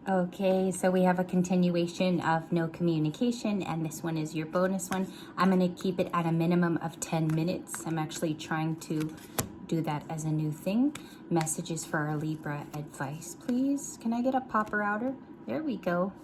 Okay, so we have a continuation of no communication, and this one is your bonus one. I'm going to keep it at a minimum of 10 minutes. I'm actually trying to do that as a new thing. Messages for our Libra advice, please. Can I get a popper outer? There we go.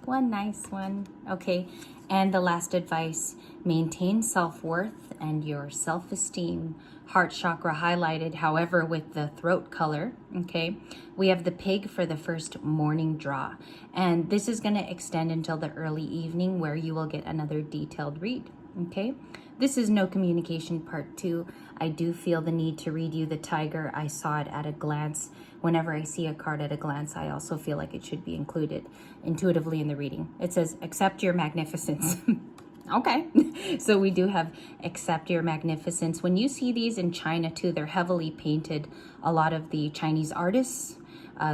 One nice one. Okay, and the last advice, maintain self-worth and your self-esteem. Heart chakra highlighted, however, with the throat color. Okay, we have the pig for the first morning draw, and this is going to extend until the early evening, where you will get another detailed read. Okay, this is no communication part 2. I do feel the need to read you the tiger. I saw it at a glance. Whenever I see a card at a glance, I also feel like it should be included intuitively in the reading. It says, accept your magnificence. Okay, so we do have accept your magnificence. When you see these in China too, they're heavily painted. A lot of the Chinese artists,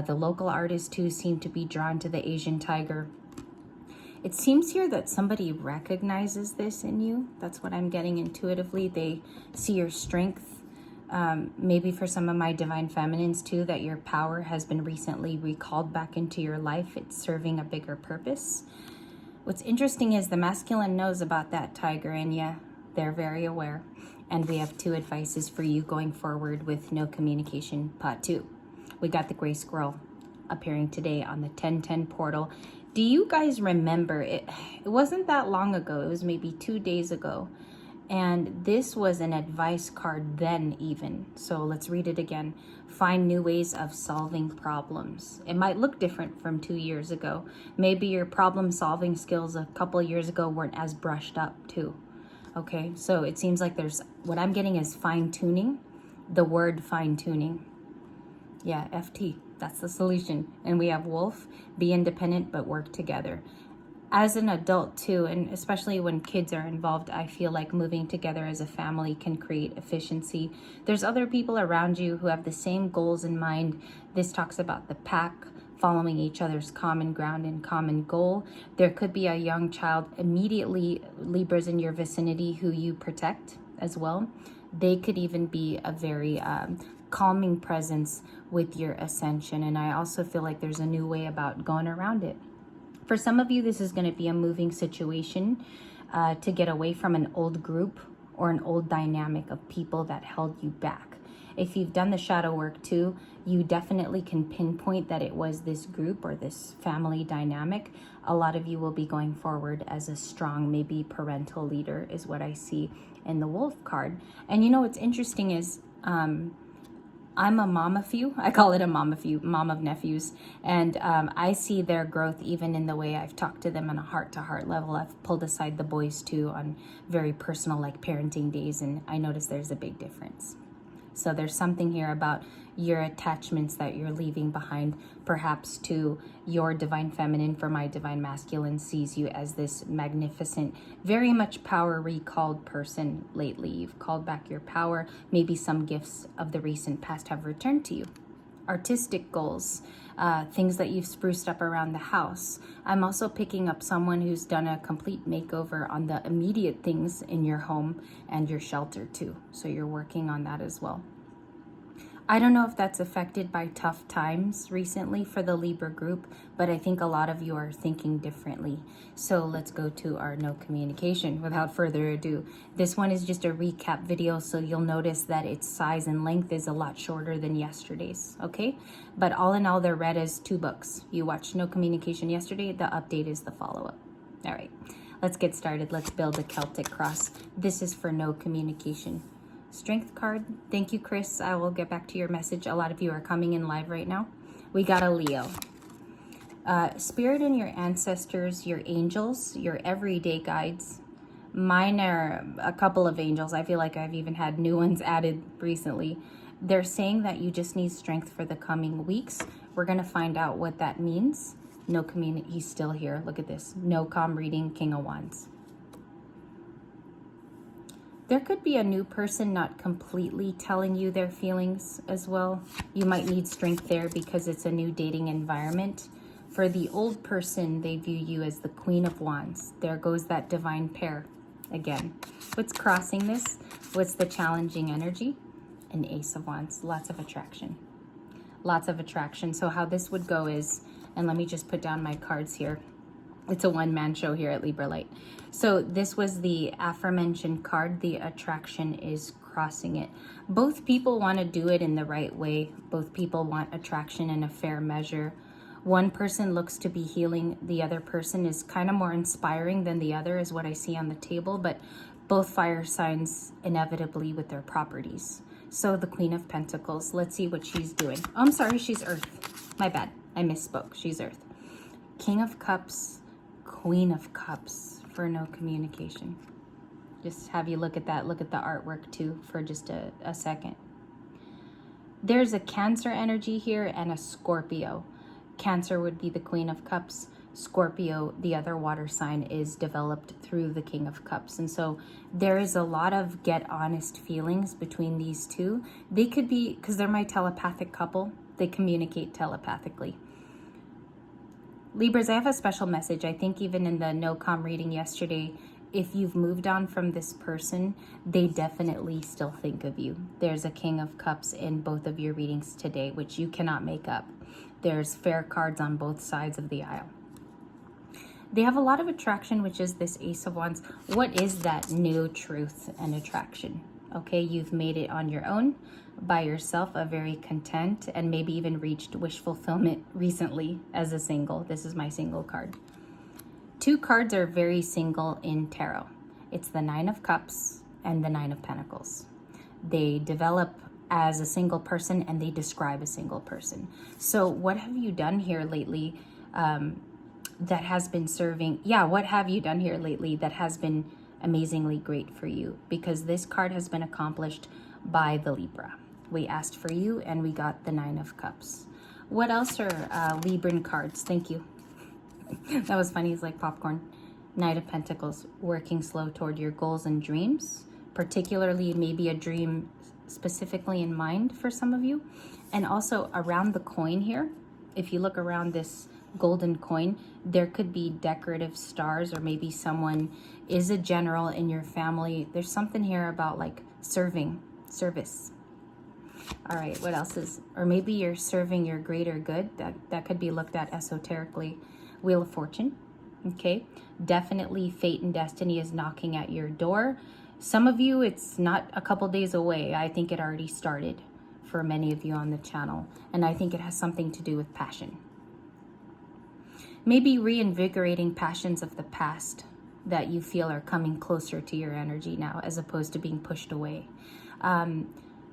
the local artists too, seem to be drawn to the Asian tiger. It seems here that somebody recognizes this in you. That's what I'm getting intuitively. They see your strength. Maybe for some of my divine feminines too, that your power has been recently recalled back into your life. It's serving a bigger purpose. What's interesting is the masculine knows about that tiger, and yeah, they're very aware. And we have 2 advices for you going forward with no communication part 2. We got the gray squirrel appearing today on the 1010 portal. Do you guys remember it? It wasn't that long ago. It was maybe 2 days ago. And this was an advice card then even. So let's read it again. Find new ways of solving problems. It might look different from 2 years ago. Maybe your problem solving skills a couple years ago weren't as brushed up too. Okay, so it seems like there's, what I'm getting is fine tuning. The word fine tuning. Yeah, FT, that's the solution. And we have wolf, be independent but work together. As an adult too, and especially when kids are involved, I feel like moving together as a family can create efficiency. There's other people around you who have the same goals in mind. This talks about the pack, following each other's common ground and common goal. There could be a young child immediately, Libras in your vicinity, who you protect as well. They could even be a very calming presence with your ascension. And I also feel like there's a new way about going around it. For some of you, this is going to be a moving situation to get away from an old group or an old dynamic of people that held you back. If you've done the shadow work too, you definitely can pinpoint that it was this group or this family dynamic. A lot of you will be going forward as a strong, maybe parental leader is what I see in the wolf card. And you know what's interesting is I'm a mom of few. I call it a mom of few, mom of nephews. And I see their growth even in the way I've talked to them on a heart-to-heart level. I've pulled aside the boys too on very personal, like parenting days, and I notice there's a big difference. So there's something here about your attachments that you're leaving behind, perhaps to your divine feminine. For my divine masculine sees you as this magnificent, very much power recalled person lately. You've called back your power. Maybe some gifts of the recent past have returned to you. Artistic goals, things that you've spruced up around the house. I'm also picking up someone who's done a complete makeover on the immediate things in your home and your shelter too. So you're working on that as well. I don't know if that's affected by tough times recently for the Libra group, but I think a lot of you are thinking differently. So let's go to our no communication without further ado. This one is just a recap video, so you'll notice that its size and length is a lot shorter than yesterday's, okay? But all in all, they're read as 2 books. You watched no communication yesterday, the update is the follow-up. All right, let's get started. Let's build a Celtic cross. This is for no communication. Strength card. Thank you, Chris. I will get back to your message. A lot of you are coming in live right now. We got a Leo. Spirit and your ancestors, your angels, your everyday guides. Mine are a couple of angels. I feel like I've even had new ones added recently. They're saying that you just need strength for the coming weeks. We're going to find out what that means. No community. He's still here. Look at this. Nocom reading, King of Wands. There could be a new person not completely telling you their feelings as well. You might need strength there because it's a new dating environment. For the old person, they view you as the Queen of Wands. There goes that divine pair again. What's crossing this? What's the challenging energy? An Ace of Wands. Lots of attraction. Lots of attraction. So how this would go is And let me just put down my cards here. It's a one-man show here at Libra Light. So this was the aforementioned card. The attraction is crossing it. Both people want to do it in the right way. Both people want attraction in a fair measure. One person looks to be healing. The other person is kind of more inspiring than the other, is what I see on the table. But both fire signs inevitably with their properties. So the Queen of Pentacles, let's see what she's doing. Oh, I'm sorry, she's Earth. My bad, I misspoke. She's Earth. King of Cups, Queen of Cups for no communication. Just have you look at that. Look at the artwork too for just a second. There's a Cancer energy here and a Scorpio. Cancer would be the Queen of Cups. Scorpio, the other water sign, is developed through the King of Cups. And so there is a lot of get honest feelings between these two. They could be, because they're my telepathic couple, they communicate telepathically. Libras, I have a special message. I think even in the nocom reading yesterday, if you've moved on from this person, they definitely still think of you. There's a King of Cups in both of your readings today, which you cannot make up. There's fair cards on both sides of the aisle. They have a lot of attraction, which is this Ace of Wands. What is that new truth and attraction? Okay, you've made it on your own, by yourself, a very content, and maybe even reached wish fulfillment recently as a single. This is my single card. Two cards are very single in tarot. It's the Nine of Cups and the Nine of Pentacles. They develop as a single person and they describe a single person. So what have you done here lately that has been serving? Yeah, what have you done here lately that has been amazingly great for you? Because this card has been accomplished by the Libra. We asked for you and we got the Nine of Cups. What else are Libran cards? Thank you. That was funny. It's like popcorn. Knight of Pentacles, working slow toward your goals and dreams, particularly maybe a dream specifically in mind for some of you. And also around the coin here, if you look around this golden coin, there could be decorative stars, or maybe someone is a general in your family. There's something here about like service. All right, what else is, or maybe you're serving your greater good. That could be looked at esoterically. Wheel of Fortune. Okay, definitely fate and destiny is knocking at your door. Some of you, it's not a couple days away. I think it already started for many of you on the channel, and I think it has something to do with passion. Maybe reinvigorating passions of the past that you feel are coming closer to your energy now, as opposed to being pushed away.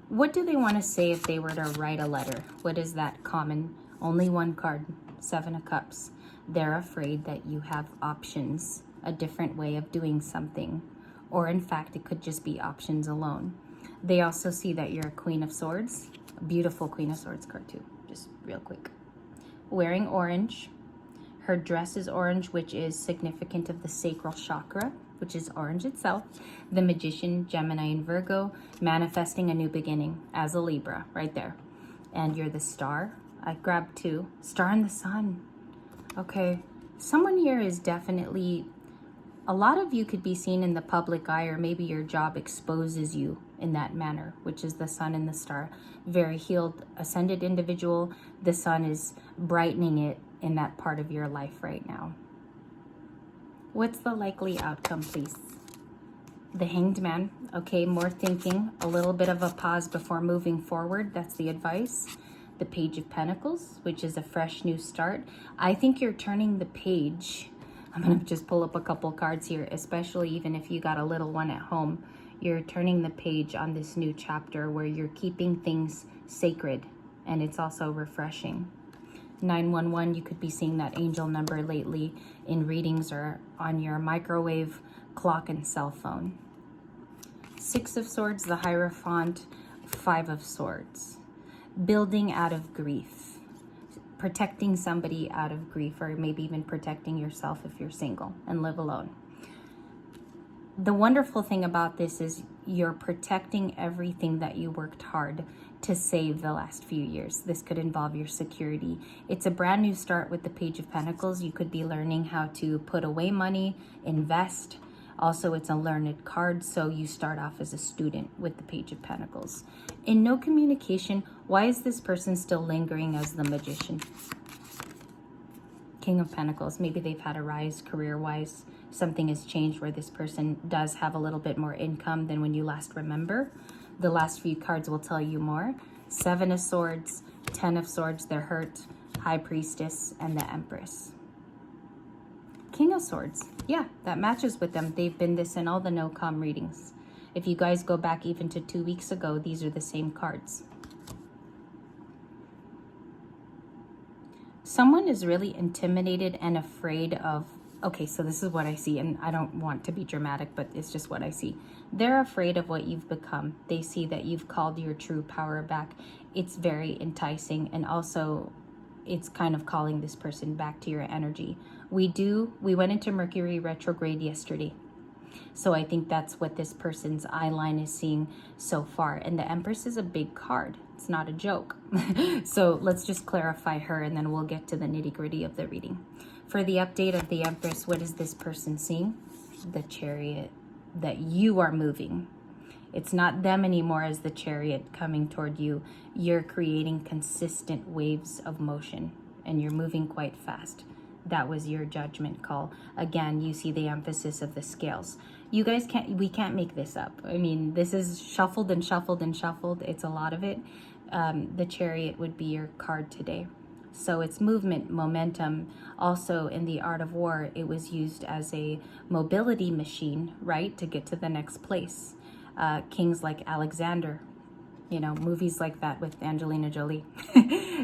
What do they want to say if they were to write a letter? What is that common? Only one card, Seven of Cups. They're afraid that you have options, a different way of doing something, or in fact, it could just be options alone. They also see that you're a Queen of Swords, a beautiful Queen of Swords card too, just real quick. Wearing orange. Her dress is orange, which is significant of the sacral chakra, which is orange itself. The Magician, Gemini and Virgo, manifesting a new beginning as a Libra, right there. And you're the Star. I grabbed two. Star and the Sun. Okay, someone here is definitely, a lot of you could be seen in the public eye, or maybe your job exposes you in that manner, which is the Sun and the Star. Very healed, ascended individual. The Sun is brightening it in that part of your life right now. What's the likely outcome, please? The Hanged Man. Okay, more thinking, a little bit of a pause before moving forward. That's the advice. The Page of Pentacles, which is a fresh new start. I think you're turning the page. I'm going to just pull up a couple cards here, especially even if you got a little one at home. You're turning the page on this new chapter where you're keeping things sacred, and it's also refreshing. 911, you could be seeing that angel number lately in readings or on your microwave, clock, and cell phone. Six of Swords, the Hierophant, Five of Swords. Building out of grief, protecting somebody out of grief, or maybe even protecting yourself if you're single and live alone. The wonderful thing about this is you're protecting everything that you worked hard to save the last few years. This could involve your security. It's a brand new start with the Page of Pentacles. You could be learning how to put away money, invest. Also, it's a learned card, so you start off as a student with the Page of Pentacles. In no communication, why is this person still lingering as the Magician? King of Pentacles. Maybe they've had a rise career-wise. Something has changed where this person does have a little bit more income than when you last remember. The last few cards will tell you more. 7 of Swords, 10 of Swords, they're hurt, High Priestess, and the Empress. King of Swords. Yeah, that matches with them. They've been this in all the nocom readings. If you guys go back even to 2 weeks ago, these are the same cards. Someone is really intimidated and afraid of, okay, so this is what I see, and I don't want to be dramatic, but it's just what I see. They're afraid of what you've become. They see that you've called your true power back. It's very enticing, and also it's kind of calling this person back to your energy. We went into Mercury retrograde yesterday. So I think that's what this person's eye line is seeing so far. And the Empress is a big card. It's not a joke. So let's just clarify her, and then we'll get to the nitty-gritty of the reading. For the update of the Empress, what is this person seeing? The Chariot, that you are moving. It's not them anymore as the Chariot coming toward you. You're creating consistent waves of motion, and you're moving quite fast. That was your judgment call. Again, you see the emphasis of the scales. You guys we can't make this up. I mean, this is shuffled and shuffled and shuffled. It's a lot of it. The Chariot would be your card today. So it's movement, momentum. Also in the art of war, it was used as a mobility machine, right? To get to the next place. Kings like Alexander, you know, movies like that with Angelina Jolie.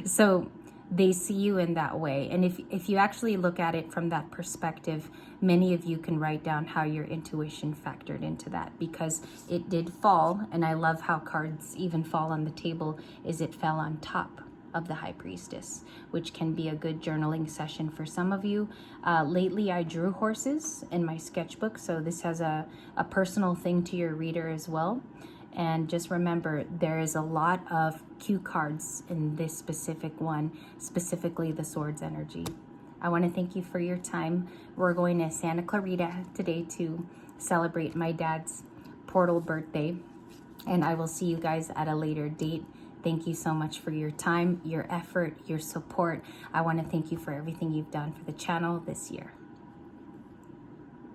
So they see you in that way. And if you actually look at it from that perspective, many of you can write down how your intuition factored into that, because it did fall. And I love how cards even fall on the table, is it fell on top of the High Priestess, which can be a good journaling session for some of you. Lately, I drew horses in my sketchbook, so this has a personal thing to your reader as well. And just remember, there is a lot of cue cards in this specific one, specifically the Swords energy. I want to thank you for your time. We're going to Santa Clarita today to celebrate my dad's portal birthday, and I will see you guys at a later date. Thank you so much for your time, your effort, your support. I want to thank you for everything you've done for the channel this year.